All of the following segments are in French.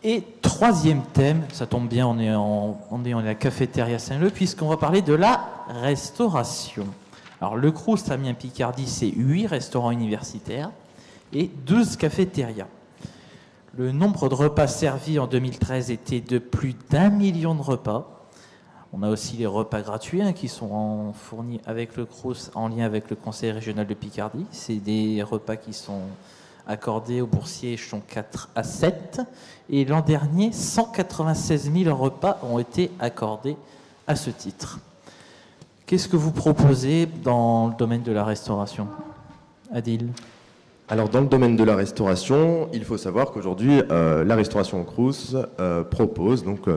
Et troisième thème, ça tombe bien, on est à la cafétéria Saint-Leu, puisqu'on va parler de la restauration. Alors le Crous Amiens Picardie, c'est 8 restaurants universitaires et 12 cafétérias. Le nombre de repas servis en 2013 était de plus d'1 million de repas. On a aussi les repas gratuits qui sont fournis avec le Crous en lien avec le Conseil régional de Picardie. C'est des repas qui sont accordés aux boursiers échelons 4 à 7. Et l'an dernier, 196 000 repas ont été accordés à ce titre. Qu'est-ce que vous proposez dans le domaine de la restauration, Adil ? Alors dans le domaine de la restauration, il faut savoir qu'aujourd'hui, la restauration Crous propose donc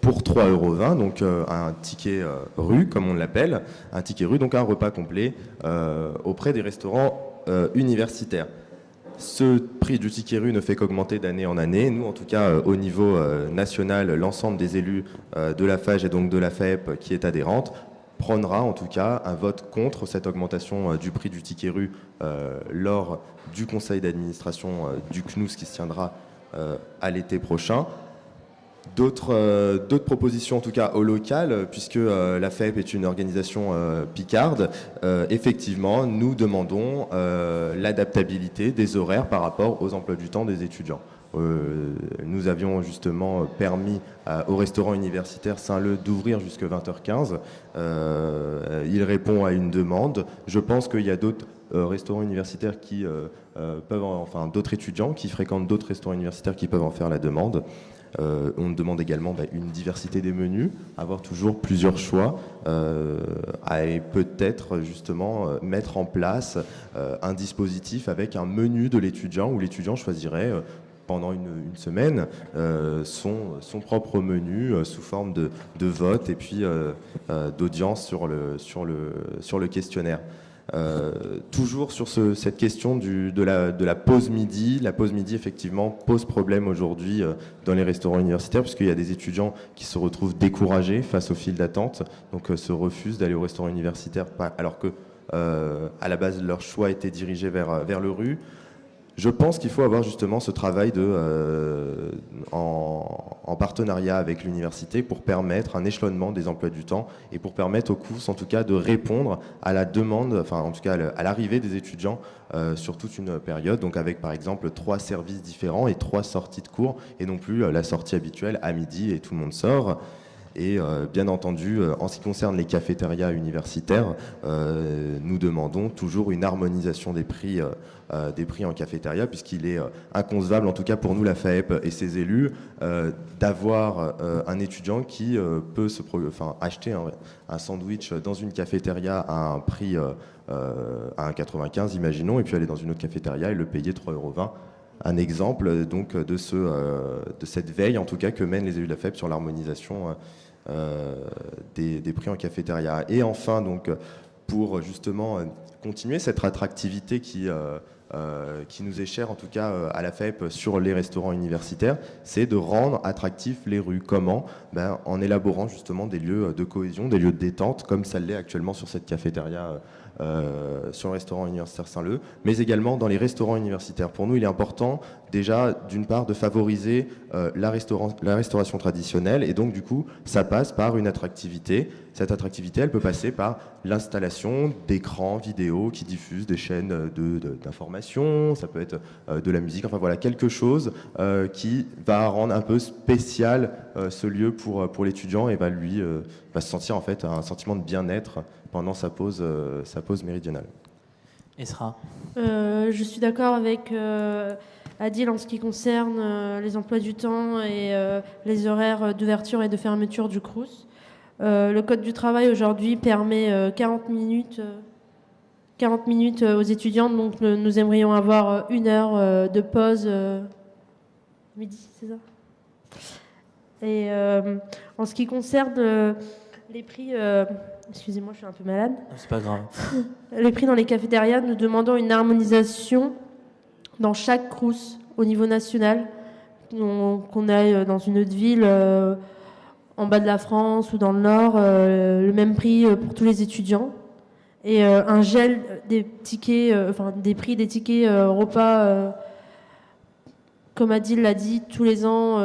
pour 3,20 €, donc un ticket rue, comme on l'appelle, un ticket rue, donc un repas complet auprès des restaurants universitaires. Ce prix du ticket rue ne fait qu'augmenter d'année en année. Nous, en tout cas, au niveau national, l'ensemble des élus de la FAGE et donc de la FAEP qui est adhérente prendra en tout cas un vote contre cette augmentation du prix du ticket rue lors du conseil d'administration du CNUS qui se tiendra à l'été prochain. D'autres propositions, en tout cas au local, puisque la FAEP est une organisation picarde, effectivement, nous demandons l'adaptabilité des horaires par rapport aux emplois du temps des étudiants. Nous avions justement permis au restaurant universitaire Saint-Leu d'ouvrir jusqu'à 20h15. Il répond à une demande. Je pense qu'il y a d'autres restaurants universitaires qui d'autres étudiants qui fréquentent d'autres restaurants universitaires qui peuvent en faire la demande. On demande également une diversité des menus, avoir toujours plusieurs choix et peut-être justement mettre en place un dispositif avec un menu de l'étudiant où l'étudiant choisirait pendant une semaine son propre menu sous forme de vote et puis d'audience sur le questionnaire. Toujours sur cette question de la pause midi. La pause midi, effectivement, pose problème aujourd'hui dans les restaurants universitaires, puisqu'il y a des étudiants qui se retrouvent découragés face aux files d'attente, donc se refusent d'aller au restaurant universitaire, alors que à la base, leur choix était dirigé vers le rue. Je pense qu'il faut avoir justement ce travail en partenariat avec l'université pour permettre un échelonnement des emplois du temps et pour permettre aux CRUS en tout cas de répondre à la demande, enfin en tout cas à l'arrivée des étudiants sur toute une période, donc avec par exemple 3 services différents et 3 sorties de cours et non plus la sortie habituelle à midi et tout le monde sort. Et bien entendu, en ce qui concerne les cafétérias universitaires, nous demandons toujours une harmonisation des prix en cafétéria, puisqu'il est inconcevable, en tout cas pour nous, la FAEP et ses élus, d'avoir un étudiant qui peut acheter un sandwich dans une cafétéria à un prix à 1,95 €, imaginons, et puis aller dans une autre cafétéria et le payer 3,20 €. Un exemple donc de cette veille, en tout cas, que mènent les élus de la FAEP sur l'harmonisation des prix en cafétéria. Et enfin, donc, pour justement continuer cette attractivité qui nous est chère, en tout cas à la FAEP, sur les restaurants universitaires, c'est de rendre attractifs les rues. Comment ? En élaborant justement des lieux de cohésion, des lieux de détente, comme ça l'est actuellement sur cette cafétéria sur le restaurant universitaire Saint-Leu, mais également dans les restaurants universitaires. Pour nous, il est important déjà, d'une part, de favoriser la restauration traditionnelle, et donc du coup, ça passe par une attractivité. Cette attractivité, elle peut passer par l'installation d'écrans vidéo qui diffusent des chaînes d'information, ça peut être de la musique, enfin voilà, quelque chose qui va rendre un peu spécial ce lieu pour l'étudiant et va se sentir en fait un sentiment de bien-être pendant sa pause méridionale. Esra ? Je suis d'accord avec Adil en ce qui concerne les emplois du temps et les horaires d'ouverture et de fermeture du Crous. Le Code du travail aujourd'hui permet 40 minutes aux étudiants, donc nous aimerions avoir 1 heure de pause midi, c'est ça ? Et en ce qui concerne les prix... excusez-moi, je suis un peu malade. C'est pas grave. Les prix dans les cafétérias, nous demandons une harmonisation dans chaque Crous au niveau national, qu'on aille dans une autre ville en bas de la France ou dans le Nord, le même prix pour tous les étudiants. Et un gel des tickets, des prix des tickets repas comme Adil l'a dit, tous les ans,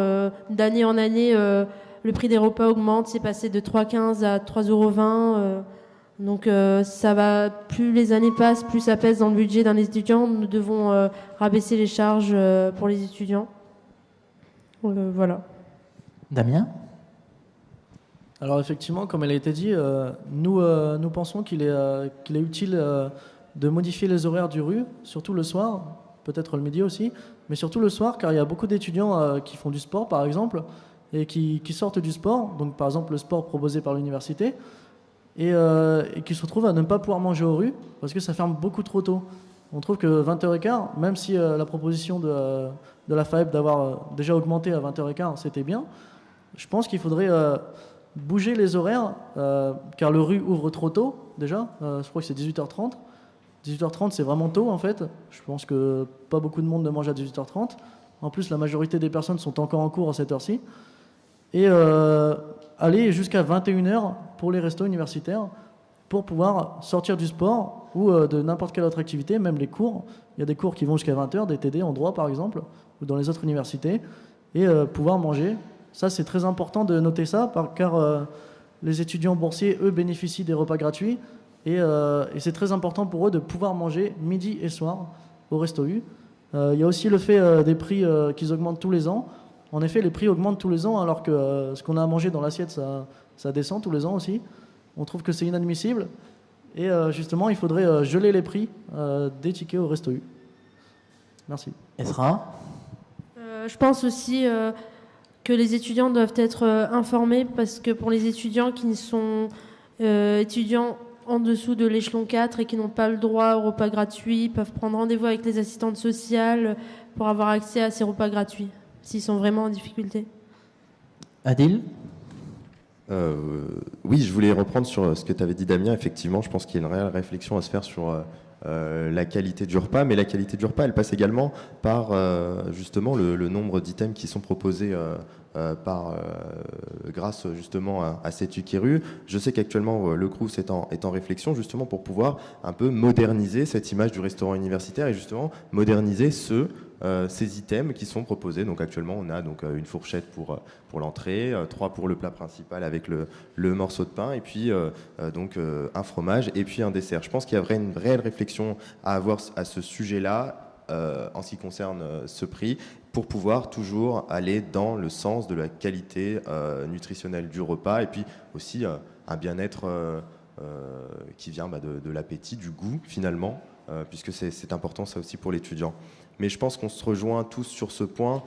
d'année en année, le prix des repas augmente. C'est passé de 3,15 à 3,20 €. Donc ça va, plus les années passent, plus ça pèse dans le budget d'un étudiant. Nous devons rabaisser les charges pour les étudiants. Voilà. Damien ? Alors effectivement, comme elle a été dit, nous pensons qu'il est utile de modifier les horaires du RU, surtout le soir, peut-être le midi aussi, mais surtout le soir, car il y a beaucoup d'étudiants qui font du sport, par exemple, et qui sortent du sport, donc par exemple le sport proposé par l'université, et qui se retrouvent à ne pas pouvoir manger au RU, parce que ça ferme beaucoup trop tôt. On trouve que 20h15, même si la proposition de la FAEP d'avoir déjà augmenté à 20h15, c'était bien, je pense qu'il faudrait bouger les horaires, car le RU ouvre trop tôt, déjà, je crois que c'est 18h30. 18h30, c'est vraiment tôt, en fait. Je pense que pas beaucoup de monde ne mange à 18h30. En plus, la majorité des personnes sont encore en cours à cette heure-ci. Et aller jusqu'à 21h pour les restos universitaires, pour pouvoir sortir du sport ou de n'importe quelle autre activité, même les cours. Il y a des cours qui vont jusqu'à 20h, des TD en droit, par exemple, ou dans les autres universités, et pouvoir manger. Ça, c'est très important de noter ça, car les étudiants boursiers, eux, bénéficient des repas gratuits, et c'est très important pour eux de pouvoir manger midi et soir au Resto U. Il y a aussi le fait des prix qu'ils augmentent tous les ans. En effet, les prix augmentent tous les ans, alors que ce qu'on a à manger dans l'assiette, ça descend tous les ans aussi. On trouve que c'est inadmissible, et justement, il faudrait geler les prix des tickets au Resto U. Merci. Esra ? Je pense aussi que les étudiants doivent être informés, parce que pour les étudiants qui sont étudiants en dessous de l'échelon 4 et qui n'ont pas le droit aux repas gratuits, peuvent prendre rendez-vous avec les assistantes sociales pour avoir accès à ces repas gratuits, s'ils sont vraiment en difficulté. Adil ? Oui, je voulais reprendre sur ce que tu avais dit, Damien. Effectivement, je pense qu'il y a une réelle réflexion à se faire sur la qualité du repas, mais la qualité du repas, elle passe également par justement le nombre d'items qui sont proposés grâce justement à cette UKRU. Je sais qu'actuellement le Crous est en réflexion justement pour pouvoir un peu moderniser cette image du restaurant universitaire et justement moderniser ces items qui sont proposés. Donc actuellement on a donc une fourchette pour l'entrée, 3 pour le plat principal avec le morceau de pain et puis donc un fromage et puis un dessert. Je pense qu'il y a une réelle réflexion à avoir à ce sujet-là en ce qui concerne ce prix, pour pouvoir toujours aller dans le sens de la qualité nutritionnelle du repas et puis aussi un bien-être qui vient de l'appétit, du goût finalement, puisque c'est important ça aussi pour l'étudiant. Mais je pense qu'on se rejoint tous sur ce point,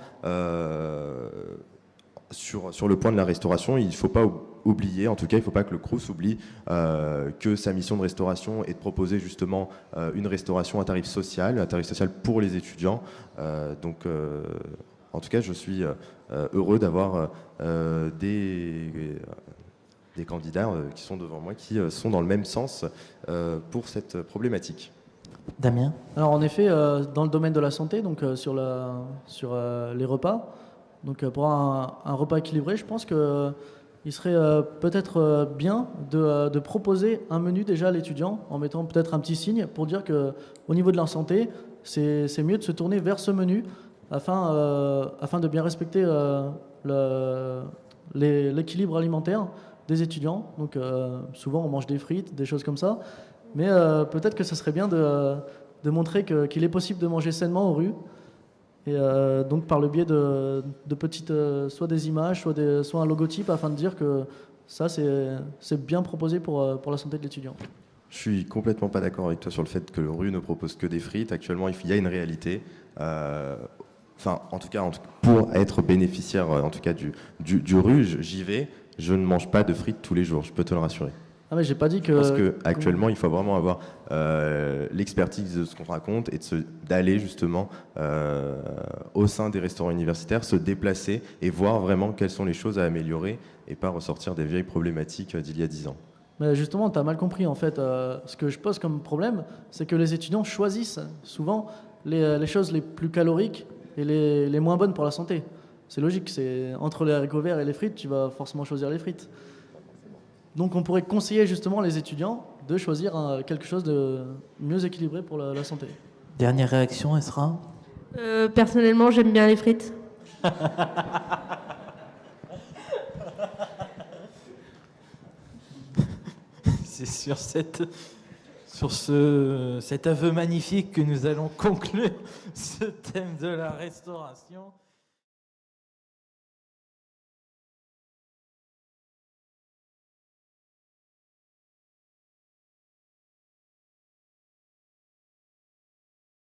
sur le point de la restauration. Il ne faut pas oublier, en tout cas il ne faut pas que le Crous oublie que sa mission de restauration est de proposer justement une restauration à tarif social pour les étudiants. Donc en tout cas je suis heureux d'avoir des candidats qui sont devant moi qui sont dans le même sens pour cette problématique. Damien ? Alors en effet, dans le domaine de la santé, donc sur les repas, donc pour un repas équilibré, je pense qu'il serait peut-être bien de proposer un menu déjà à l'étudiant en mettant peut-être un petit signe pour dire qu'au niveau de la santé, c'est mieux de se tourner vers ce menu afin de bien respecter l'équilibre alimentaire des étudiants. Donc souvent on mange des frites, des choses comme ça, mais peut-être que ce serait bien de montrer qu'il est possible de manger sainement aux rues. Et donc par le biais de petites, soit des images, soit un logotype, afin de dire que ça c'est bien proposé pour la santé de l'étudiant. Je suis complètement pas d'accord avec toi sur le fait que le RU ne propose que des frites. Actuellement, il y a une réalité. Enfin, en tout cas, pour être bénéficiaire, en tout cas du RU, j'y vais. Je ne mange pas de frites tous les jours. Je peux te le rassurer. Ah mais j'ai pas dit que. Parce que actuellement, il faut vraiment avoir l'expertise de ce qu'on raconte et d'aller justement au sein des restaurants universitaires, se déplacer et voir vraiment quelles sont les choses à améliorer et pas ressortir des vieilles problématiques d'il y a 10 ans. Mais justement, tu as mal compris en fait. Ce que je pose comme problème, c'est que les étudiants choisissent souvent les choses les plus caloriques et les moins bonnes pour la santé. C'est logique, c'est entre les haricots verts et les frites, tu vas forcément choisir les frites. Donc on pourrait conseiller justement les étudiants de choisir quelque chose de mieux équilibré pour la santé. Dernière réaction, Esra ? Personnellement, j'aime bien les frites. C'est sur cet aveu magnifique que nous allons conclure ce thème de la restauration.